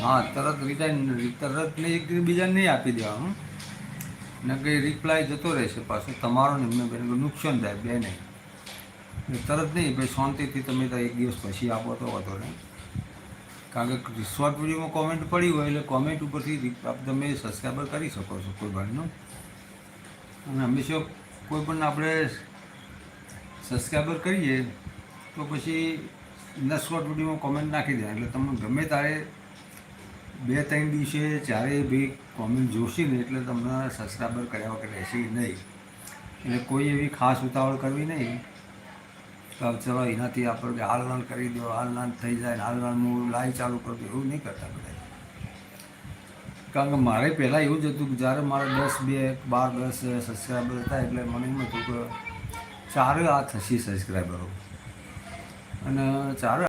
હા, તરત ને એકબીજાને નહીં આપી દેવાનું, ને કંઈ રિપ્લાય જતો રહેશે પાછું તમારો ને એમને બેન નુકસાન થાય બે નહીં. તરત નહીં, ભાઈ શાંતિથી તમે તો એક દિવસ પછી આપો તો વાંધો નહીં. કારણ કે શોર્ટ વિડીયોમાં કોમેન્ટ પડી હોય એટલે કોમેન્ટ ઉપરથી તમે સબસ્ક્રાઈબર કરી શકો છો કોઈ ભાઈનું. અને હંમેશા કોઈ પણ આપણે સબસ્ક્રાઈબર કરીએ તો પછી એના શોર્ટ વિડીયોમાં કોમેન્ટ નાખી દે એટલે તમને ગમે તારે 2-3 દિવસે જ્યારે બી કોમેન્ટ જોશે ને એટલે તમને સબસ્ક્રાઈબર કર્યા વગર રહેશે નહીં. એટલે કોઈ એવી ખાસ ઉતાવળ કરવી નહીં. ચલો એનાથી આપણે હાલ કરી દો, હાલ થઈ જાય, હાલ હું લાઈવ ચાલુ કરી દઉં, એવું નહીં કરતા બધા. કારણ કે મારે પહેલાં એવું જ હતું કે જ્યારે મારે 10 સબસ્ક્રાઈબર હતા એટલે મને એમ હતું કે 4 આ થશે સબસ્ક્રાઈબરો, અને 4